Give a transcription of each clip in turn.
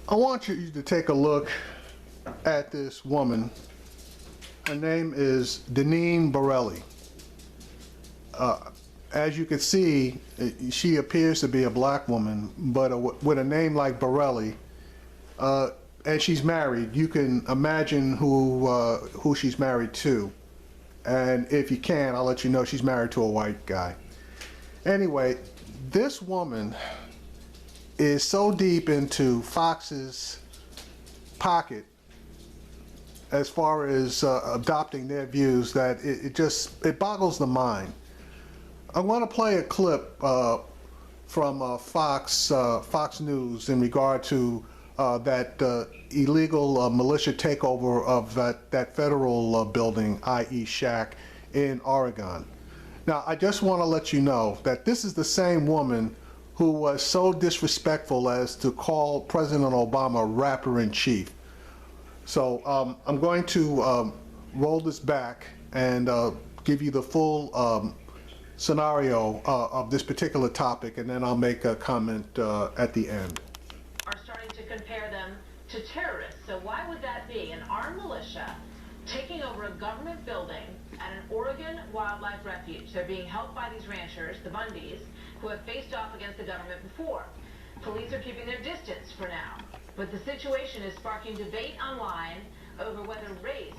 I want you to take a look at this woman. Her name is Deneen Borelli. As you can see, she appears to be a black woman, but with a name like Borelli, and she's married. You can imagine who she's married to. And if you can, I'll let you know she's married to a white guy. Anyway, this woman is so deep into Fox's pocket as far as adopting their views that it boggles the mind. I want to play a clip from Fox News in regard to that illegal militia takeover of that federal building, i.e. shack, in Oregon. Now, I just want to let you know that this is the same woman who was so disrespectful as to call President Obama rapper-in-chief. So I'm going to roll this back and give you the full scenario of this particular topic, and then I'll make a comment at the end. Are starting to compare them to terrorists. So why would that be? An armed militia taking over a government building at an Oregon wildlife refuge. They're being helped by these ranchers, the Bundys, who have faced off against the government before. Police are keeping their distance for now. But the situation is sparking debate online over whether race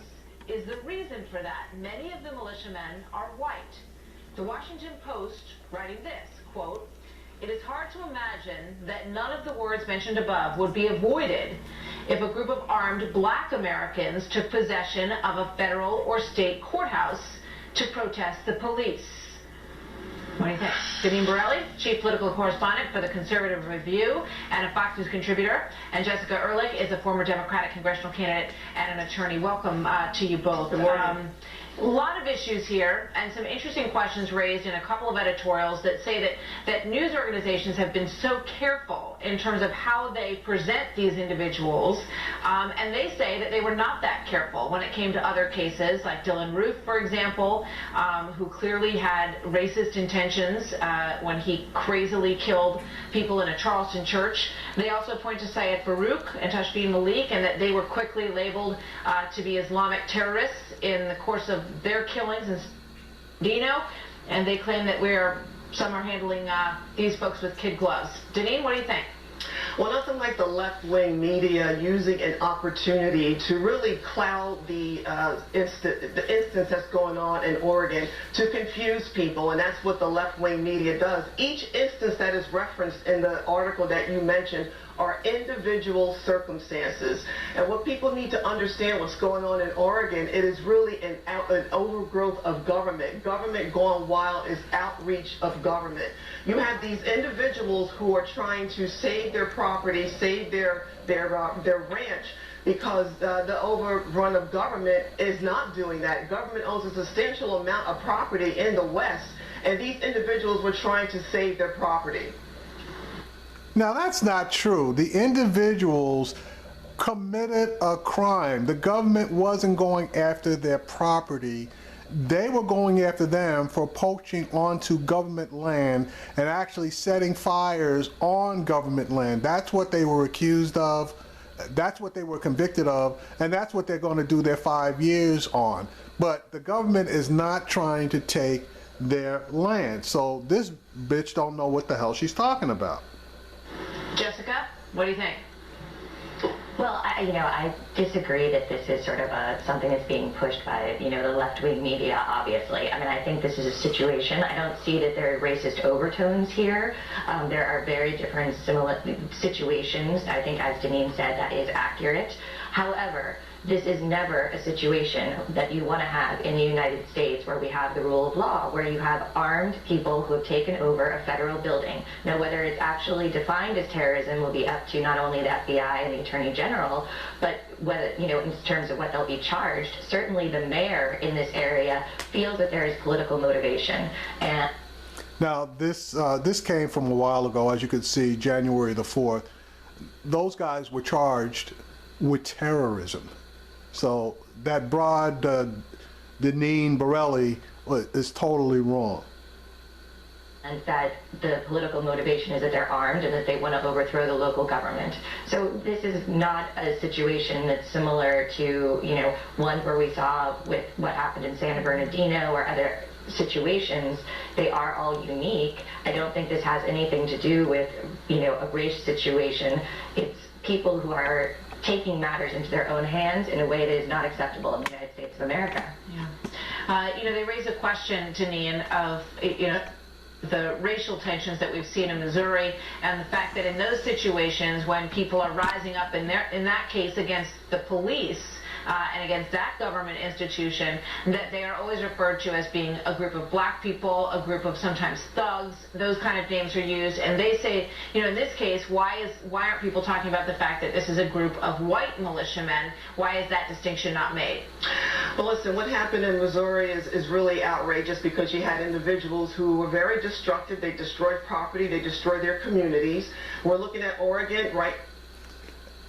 is the reason for that. Many of the militiamen are white. The Washington Post writing this, quote, "It is hard to imagine that none of the words mentioned above would be avoided if a group of armed black Americans took possession of a federal or state courthouse to protest the police." What do you think? Deneen Borelli, chief political correspondent for the Conservative Review and a Fox News contributor, and Jessica Ehrlich is a former Democratic congressional candidate and an attorney. Welcome to you both. Good morning. A lot of issues here and some interesting questions raised in a couple of editorials that say that news organizations have been so careful in terms of how they present these individuals, and they say that they were not that careful when it came to other cases like Dylan Roof, for example, who clearly had racist intentions when he crazily killed people in a Charleston church. They also point to Syed Farouk and Tashfeen Malik, and that they were quickly labeled to be Islamic terrorists in the course of their killings in Dino, and they claim that some are handling these folks with kid gloves. Deneen, what do you think? Well, nothing like the left-wing media using an opportunity to really cloud the instance that's going on in Oregon to confuse people, and that's what the left-wing media does. Each instance that is referenced in the article that you mentioned are individual circumstances. And what people need to understand what's going on in Oregon, it is really an overgrowth of government. Government gone wild is outreach of government. You have these individuals who are trying to save their property, save their ranch, because the overrun of government is not doing that. Government owns a substantial amount of property in the West, and these individuals were trying to save their property. Now, that's not true. The individuals committed a crime. The government wasn't going after their property. They were going after them for poaching onto government land and actually setting fires on government land. That's what they were accused of. That's what they were convicted of, and that's what they're going to do their 5 years on. But the government is not trying to take their land. So this bitch don't know what the hell she's talking about. Jessica, what do you think? Well, I disagree that this is sort of something that's being pushed by, the left-wing media, obviously. I mean, I think this is a situation. I don't see that there are racist overtones here. There are very different similar situations. I think, as Deneen said, that is accurate. However, this is never a situation that you want to have in the United States where we have the rule of law, where you have armed people who have taken over a federal building. Now, whether it's actually defined as terrorism will be up to not only the FBI and the Attorney General, but whether, in terms of what they'll be charged. Certainly the mayor in this area feels that there is political motivation. And now, this came from a while ago, as you can see, January the 4th. Those guys were charged with terrorism. So that broad Deneen Borelli is totally wrong. and that the political motivation is that they're armed and that they want to overthrow the local government. So this is not a situation that's similar to, ones where we saw with what happened in San Bernardino or other situations. They are all unique. I don't think this has anything to do with, a race situation. It's people who are taking matters into their own hands in a way that is not acceptable in the United States of America. Yeah. They raise a question, Deneen, of, the racial tensions that we've seen in Missouri and the fact that in those situations when people are rising up in that case against the police and against that government institution, that they are always referred to as being a group of black people, a group of sometimes thugs. Those kind of names are used, and they say, in this case, why aren't people talking about the fact that this is a group of white militiamen? Why is that distinction not made? Well, listen, what happened in Missouri is really outrageous because you had individuals who were very destructive. They destroyed property. They destroyed their communities. We're looking at Oregon, right?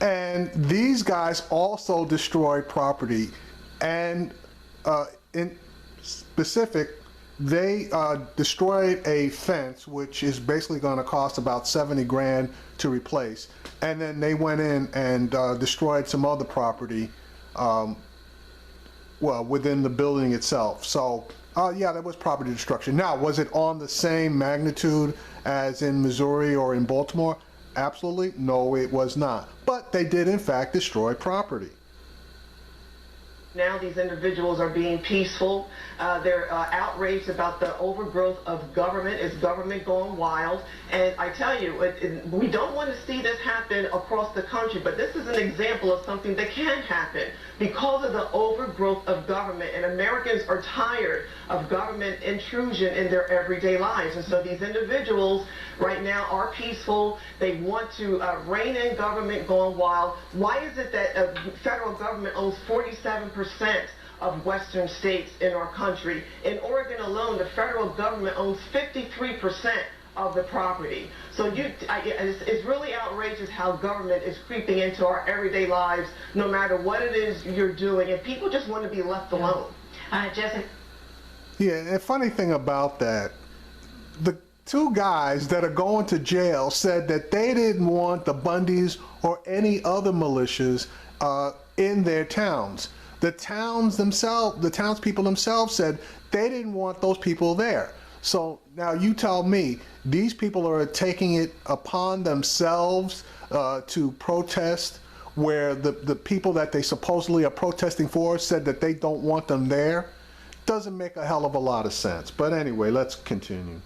And these guys also destroyed property, and in specific, they destroyed a fence, which is basically going to cost about 70 grand to replace. And then they went in and destroyed some other property, within the building itself. So, yeah, that was property destruction. Now, was it on the same magnitude as in Missouri or in Baltimore? Absolutely, no, it was not. But they did, in fact, destroy property. Now these individuals are being peaceful. They're outraged about the overgrowth of government. Is government going wild? And I tell you, we don't want to see this happen across the country, but this is an example of something that can happen because of the overgrowth of government. And Americans are tired of government intrusion in their everyday lives. And so these individuals right now are peaceful. They want to rein in government going wild. Why is it that federal government owns 47% of western states in our country? In Oregon alone, the federal government owns 53% of the property. So it's really outrageous how government is creeping into our everyday lives, no matter what it is you're doing, and people just want to be left alone. Jessica? Yeah, and funny thing about that, the two guys that are going to jail said that they didn't want the Bundys or any other militias in their towns. The townspeople themselves said they didn't want those people there. So now you tell me, these people are taking it upon themselves to protest where the people that they supposedly are protesting for said that they don't want them there? Doesn't make a hell of a lot of sense. But anyway, let's continue.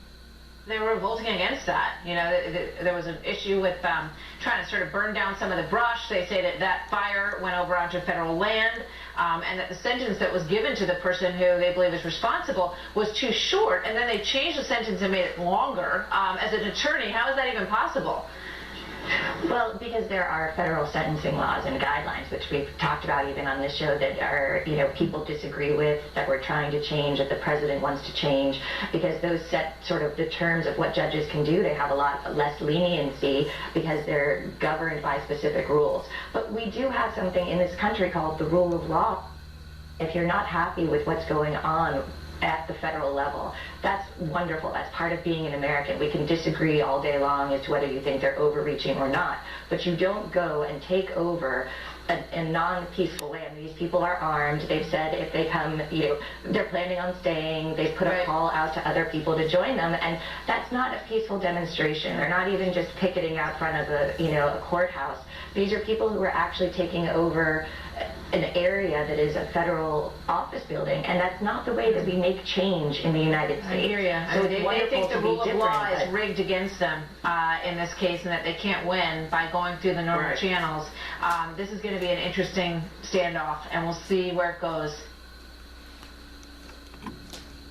They were revolting against that. There was an issue with trying to sort of burn down some of the brush. They say that fire went over onto federal land, and that the sentence that was given to the person who they believe is responsible was too short, and then they changed the sentence and made it longer. As an attorney, how is that even possible? Well, because there are federal sentencing laws and guidelines, which we've talked about even on this show, that are, people disagree with, that we're trying to change, that the president wants to change, because those set sort of the terms of what judges can do. They have a lot less leniency because they're governed by specific rules. But we do have something in this country called the rule of law. If you're not happy with what's going on at the federal level, that's wonderful. That's part of being an American. We can disagree all day long as to whether you think they're overreaching or not, but you don't go and take over a non-peaceful land. These people are armed. They've said if they come, they're planning on staying. They've put a call out to other people to join them, and that's not a peaceful demonstration. They're not even just picketing out front of a courthouse. These are people who are actually taking over an area that is a federal office building, and that's not the way that we make change in the United States. I hear you. So they think the rule of law is rigged against them in this case, and that they can't win by going through the normal channels. This is going to be an interesting standoff, and we'll see where it goes.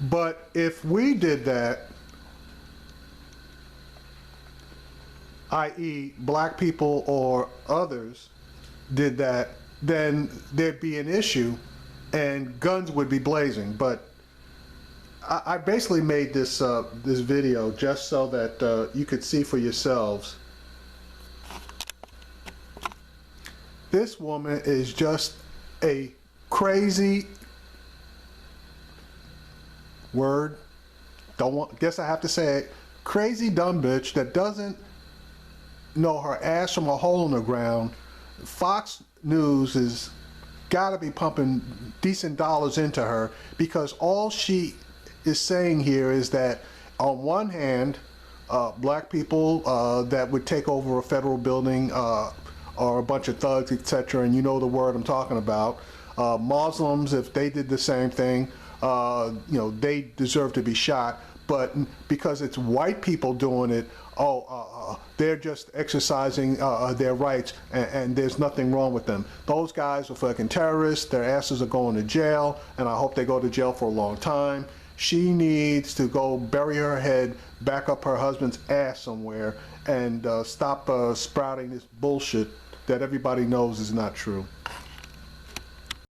But if we did that, i.e. black people or others did that, then there'd be an issue and guns would be blazing. But I basically made this this video just so that you could see for yourselves. This woman is just a crazy guess I have to say it, crazy dumb bitch that doesn't know her ass from a hole in the ground. Fox News is gotta be pumping decent dollars into her, because all she is saying here is that on one hand, black people that would take over a federal building are a bunch of thugs, etc., and you know the word I'm talking about. Muslims, if they did the same thing, they deserve to be shot. But because it's white people doing it, they're just exercising their rights, and there's nothing wrong with them. Those guys are fucking terrorists. Their asses are going to jail, and I hope they go to jail for a long time. She needs to go bury her head back up her husband's ass somewhere and stop sprouting this bullshit that everybody knows is not true.